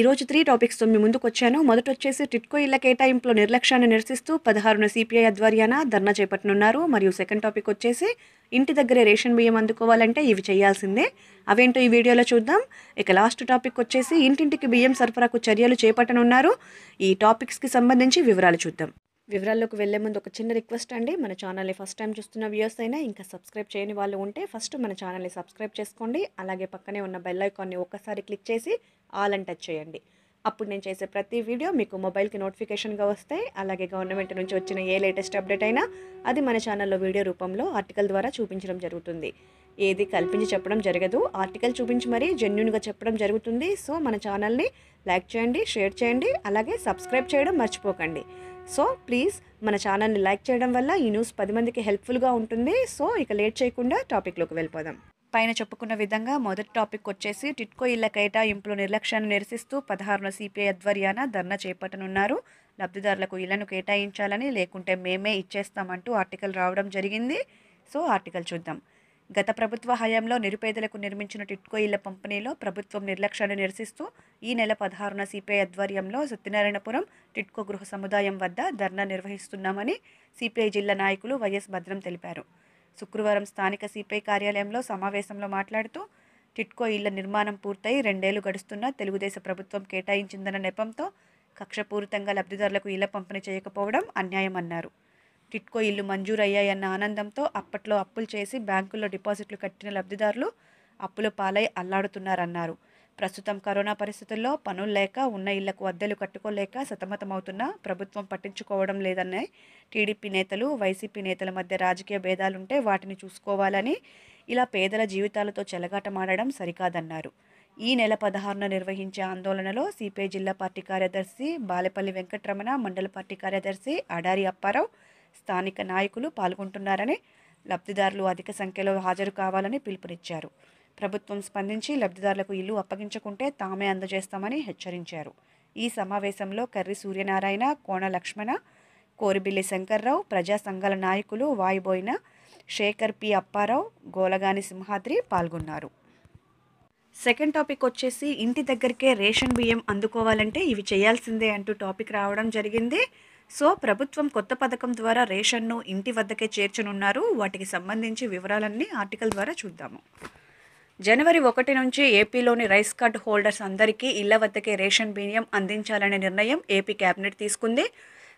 ఈరోజు 3 టాపిక్స్‌తో మీ ముందుకొచ్చాను. మొదటొచ్చేసి టిడ్కో ఇళ్ల కేటాయింపులో నిర్లక్ష్యాన్ని నిరసిస్తూ 16న సిపిఐ ఆధ్వర్యాన ధర్నా చేపట్టనున్నారు. మరియు సెకండ్ టాపిక్ వచ్చేసి ఇంటి దగ్గరే రేషన్ బియ్యం అందుకోవాలంటే ఇవి చేయాల్సిందే. అవేంటో ఈ వీడియోలో చూద్దాం. ఇక లాస్ట్ టాపిక్ వచ్చేసి ఇంటింటికి బియ్యం సరఫరాకు చర్యలు చేపట్టనున్నారు. ఈ టాపిక్స్‌కి సంబంధించి వివరాలు చూద్దాం. వివరాల్లోకి వెళ్లే ముందు ఒక చిన్న రిక్వెస్ట్ అండి. మన ఛానల్‌ని ఫస్ట్ టైం చూస్తున్న వ్యూయర్స్ అయినా ఇంకా సబ్స్క్రైబ్ చేయని వాళ్ళు ఉంటే ఫస్ట్ మన ఛానల్‌ని సబ్స్క్రైబ్ చేసుకోండి. అలాగే పక్కనే ఉన్న బెల్ ఐకాన్ని ఒక్కసారి క్లిక్ చేసి ఆల్ అని టచ్ చేయండి. అప్పుడు నేను చేసే ప్రతి వీడియో మీకు మొబైల్కి నోటిఫికేషన్గా వస్తాయి. అలాగే గవర్నమెంట్ నుంచి వచ్చిన ఏ లేటెస్ట్ అప్డేట్ అయినా అది మన ఛానల్లో వీడియో రూపంలో ఆర్టికల్ ద్వారా చూపించడం జరుగుతుంది. ఏది కల్పించి చెప్పడం జరగదు. ఆర్టికల్ చూపించి మరీ జెన్యూన్గా చెప్పడం జరుగుతుంది. సో మన ఛానల్ని లైక్ చేయండి, షేర్ చేయండి, అలాగే సబ్స్క్రైబ్ చేయడం మర్చిపోకండి. సో ప్లీజ్ మన ఛానల్ని లైక్ చేయడం వల్ల ఈ న్యూస్ 10 మందికి హెల్ప్ఫుల్గా ఉంటుంది. సో ఇక లేట్ చేయకుండా టాపిక్లోకి వెళ్ళిపోదాం. పైన చెప్పుకున్న విధంగా మొదటి టాపిక్ వచ్చేసి టిడ్కో ఇళ్ల కేటాయింపులో నిర్లక్ష్యాన్ని నిరసిస్తూ 16న సిపిఐ ఆధ్వర్యాన ధర్నా చేపట్టనున్నారు. లబ్ధిదారులకు ఇళ్లను కేటాయించాలని, లేకుంటే మేమే ఇచ్చేస్తామంటూ ఆర్టికల్ రావడం జరిగింది. సో ఆర్టికల్ చూద్దాం. గత ప్రభుత్వ హయాంలో నిరుపేదలకు నిర్మించిన టిడ్కో ఇళ్ల పంపిణీలో ప్రభుత్వం నిర్లక్ష్యాన్ని నిరసిస్తూ ఈ నెల 16న సిపిఐ ఆధ్వర్యంలో సత్యనారాయణపురం టిడ్కో గృహ సముదాయం వద్ద ధర్నా నిర్వహిస్తున్నామని సిపిఐ జిల్లా నాయకులు వైఎస్ భద్రం తెలిపారు. శుక్రవారం స్థానిక సిపిఐ కార్యాలయంలో సమావేశంలో మాట్లాడుతూ టిడ్కో ఇళ్ల నిర్మాణం పూర్తయి 2 ఏళ్లు గడుస్తున్నా తెలుగుదేశం ప్రభుత్వం కేటాయించిందన్న నెపంతో కక్షపూరితంగా లబ్ధిదారులకు ఇళ్ల పంపిణీ చేయకపోవడం అన్యాయమన్నారు. టిడ్కో ఇల్లు మంజూరయ్యాయన్న ఆనందంతో అప్పట్లో అప్పులు చేసి బ్యాంకుల్లో డిపాజిట్లు కట్టిన లబ్ధిదారులు అప్పుల పాలై అల్లాడుతున్నారన్నారు. ప్రస్తుతం కరోనా పరిస్థితుల్లో పనులు లేక ఉన్న ఇళ్లకు అద్దెలు కట్టుకోలేక సతమతమవుతున్న ప్రభుత్వం పట్టించుకోవడం లేదనే టీడీపీ నేతలు, వైసీపీ నేతల మధ్య రాజకీయ భేదాలుంటే వాటిని చూసుకోవాలని, ఇలా పేదల జీవితాలతో చెలగాటమాడడం సరికాదన్నారు. ఈ నెల 16న నిర్వహించే ఆందోళనలో సిపిఐ జిల్లా పార్టీ కార్యదర్శి బాలేపల్లి వెంకటరమణ, మండల పార్టీ కార్యదర్శి అడారి అప్పారావు, స్థానిక నాయకులు పాల్గొంటున్నారని, లబ్ధిదారులు అధిక సంఖ్యలో హాజరు కావాలని పిలుపునిచ్చారు. ప్రభుత్వం స్పందించి లబ్ధిదారులకు ఇల్లు అప్పగించకుంటే తామే అందజేస్తామని హెచ్చరించారు. ఈ సమావేశంలో కర్రి సూర్యనారాయణ, కోన లక్ష్మణ, కోరిబిల్లి శంకర్రావు, ప్రజా సంఘాల నాయకులు వాయిబోయిన శేఖర్ పి అప్పారావు, గోలగాని సింహాద్రి పాల్గొన్నారు. సెకండ్ టాపిక్ వచ్చేసి ఇంటి దగ్గరికే రేషన్ బియ్యం అందుకోవాలంటే ఇవి చేయాల్సిందే అంటూ టాపిక్ రావడం జరిగింది. సో ప్రభుత్వం కొత్త పథకం ద్వారా రేషన్ను ఇంటి వద్దకే చేర్చనున్నారు. వాటికి సంబంధించి వివరాలన్నీ ఆర్టికల్ ద్వారా చూద్దాము. జనవరి 1 నుంచి ఏపీలోని రైస్ కార్డు హోల్డర్స్ అందరికీ ఇళ్ల వద్దకే రేషన్ బియ్యం అందించాలనే నిర్ణయం ఏపీ కేబినెట్ తీసుకుంది.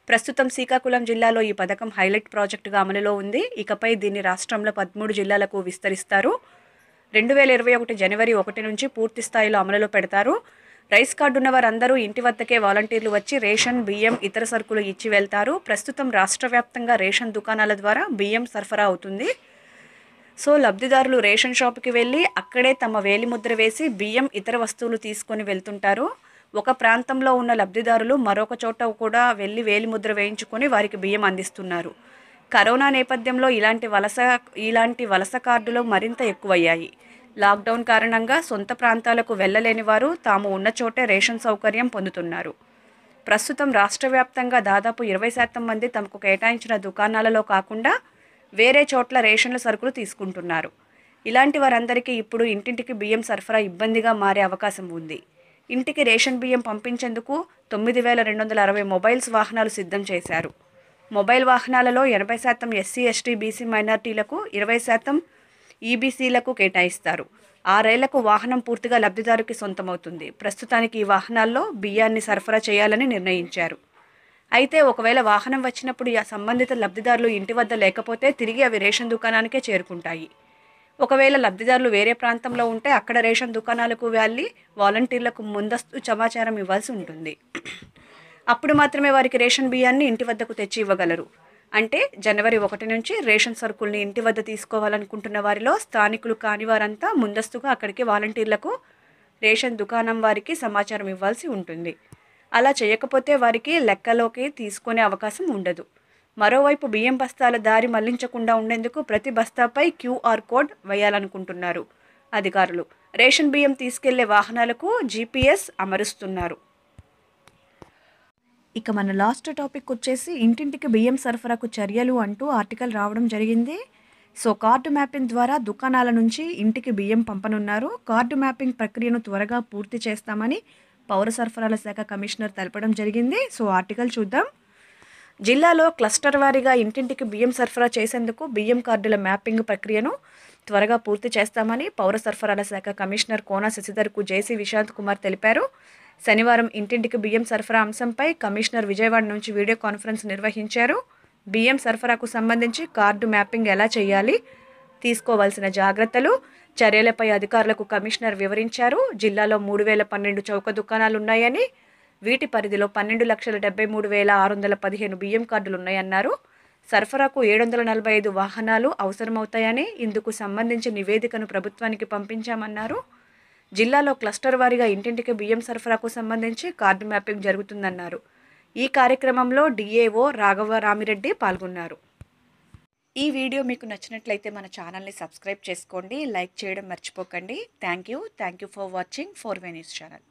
ప్రస్తుతం శ్రీకాకుళం జిల్లాలో ఈ పథకం హైలైట్ ప్రాజెక్టుగా అమలులో ఉంది. ఇకపై దీన్ని రాష్ట్రంలో 13 జిల్లాలకు విస్తరిస్తారు. 2021 జనవరి 1 నుంచి పూర్తి స్థాయిలో అమలులో పెడతారు. రైస్ కార్డు ఉన్న వారందరూ ఇంటి వద్దకే వాలంటీర్లు వచ్చి రేషన్, బియ్యం, ఇతర సరుకులు ఇచ్చి వెళ్తారు. ప్రస్తుతం రాష్ట్ర వ్యాప్తంగా రేషన్ దుకాణాల ద్వారా బియ్యం సరఫరా అవుతుంది. సో లబ్ధిదారులు రేషన్ షాప్కి వెళ్ళి అక్కడే తమ వేలిముద్ర వేసి బియ్యం, ఇతర వస్తువులు తీసుకొని వెళ్తుంటారు. ఒక ప్రాంతంలో ఉన్న లబ్ధిదారులు మరొక చోట కూడా వెళ్ళి వేలిముద్ర వేయించుకొని వారికి బియ్యం అందిస్తున్నారు. కరోనా నేపథ్యంలో ఇలాంటి వలస కార్డులు మరింత ఎక్కువయ్యాయి. లాక్డౌన్ కారణంగా సొంత ప్రాంతాలకు వెళ్ళలేని వారు తాము ఉన్న చోటే రేషన్ సౌకర్యం పొందుతున్నారు. ప్రస్తుతం రాష్ట్ర వ్యాప్తంగా దాదాపు 20% మంది తమకు కేటాయించిన దుకాణాలలో కాకుండా వేరే చోట్ల రేషన్ల సరుకులు తీసుకుంటున్నారు. ఇలాంటి వారందరికీ ఇప్పుడు ఇంటింటికి బియ్యం సరఫరా ఇబ్బందిగా మారే అవకాశం ఉంది. ఇంటికి రేషన్ బియ్యం పంపించేందుకు 9260 మొబైల్స్ వాహనాలు సిద్ధం చేశారు. మొబైల్ వాహనాలలో 80% ఎస్సీ, ఎస్టీ, బీసీ మైనార్టీలకు, 20% ఈబీసీలకు కేటాయిస్తారు. 6 ఏళ్లకు వాహనం పూర్తిగా లబ్ధిదారుకి సొంతమవుతుంది. ప్రస్తుతానికి ఈ వాహనాల్లో బియ్యాన్ని సరఫరా చేయాలని నిర్ణయించారు. అయితే ఒకవేళ వాహనం వచ్చినప్పుడు ఆ సంబంధిత లబ్ధిదారులు ఇంటి వద్ద లేకపోతే తిరిగి అవి రేషన్ దుకాణానికే చేరుకుంటాయి. ఒకవేళ లబ్ధిదారులు వేరే ప్రాంతంలో ఉంటే అక్కడ రేషన్ దుకాణాలకు వెళ్ళి వాలంటీర్లకు ముందస్తు సమాచారం ఇవ్వాల్సి ఉంటుంది. అప్పుడు మాత్రమే వారికి రేషన్ బియ్యాన్ని ఇంటి వద్దకు తెచ్చి ఇవ్వగలరు. అంటే జనవరి 1 నుంచి రేషన్ సరుకుల్ని ఇంటి వద్ద తీసుకోవాలనుకుంటున్న వారిలో స్థానికులు కాని వారంతా ముందస్తుగా అక్కడికి వాలంటీర్లకు, రేషన్ దుకాణం వారికి సమాచారం ఇవ్వాల్సి ఉంటుంది. అలా చేయకపోతే వారికి లెక్కలోకి తీసుకునే అవకాశం ఉండదు. మరోవైపు బియ్యం బస్తాల దారి మళ్లించకుండా ఉండేందుకు ప్రతి బస్తాపై QR కోడ్ వేయాలనుకుంటున్నారు అధికారులు. రేషన్ బియ్యం తీసుకెళ్లే వాహనాలకు GPS అమరుస్తున్నారు. ఇక మన లాస్ట్ టాపిక్ వచ్చేసి ఇంటింటికి బియ్యం సరఫరాకు చర్యలు అంటూ ఆర్టికల్ రావడం జరిగింది. సో కార్డు మ్యాపింగ్ ద్వారా దుకాణాల నుంచి ఇంటికి బియ్యం పంపనున్నారు. కార్డు మ్యాపింగ్ ప్రక్రియను త్వరగా పూర్తి చేస్తామని పౌర సరఫరాల శాఖ కమిషనర్ తెలపడం జరిగింది. సో ఆర్టికల్ చూద్దాం. జిల్లాలో క్లస్టర్ వారీగా ఇంటింటికి బియ్యం సరఫరా చేసేందుకు బియ్యం కార్డుల మ్యాపింగ్ ప్రక్రియను త్వరగా పూర్తి చేస్తామని పౌర సరఫరాల శాఖ కమిషనర్ కోన శశిధర్కు జేసీ విశాంత్ కుమార్ తెలిపారు. శనివారం ఇంటింటికి బియ్యం సరఫరా అంశంపై కమిషనర్ విజయవాడ నుంచి వీడియో కాన్ఫరెన్స్ నిర్వహించారు. బియ్యం సరఫరాకు సంబంధించి కార్డు మ్యాపింగ్ ఎలా చేయాలి, తీసుకోవాల్సిన జాగ్రత్తలు, చర్యలపై అధికారులకు కమిషనర్ వివరించారు. జిల్లాలో 3012 చౌక దుకాణాలున్నాయని, వీటి పరిధిలో 12,73,615 బియ్యం కార్డులున్నాయన్నారు. సరఫరాకు 745 వాహనాలు అవసరమవుతాయని, ఇందుకు సంబంధించి నివేదికను ప్రభుత్వానికి పంపించామన్నారు. జిల్లాలో క్లస్టర్ వారీగా ఇంటింటికి బియ్యం సరఫరాకు సంబంధించి కార్డు మ్యాపింగ్ జరుగుతుందన్నారు. ఈ కార్యక్రమంలో డిఏఓ రాఘవ రామిరెడ్డి పాల్గొన్నారు. ఈ వీడియో మీకు నచ్చినట్లయితే మన ఛానల్ని సబ్స్క్రైబ్ చేసుకోండి, లైక్ చేయడం మర్చిపోకండి. Thank you for watching 4V News channel.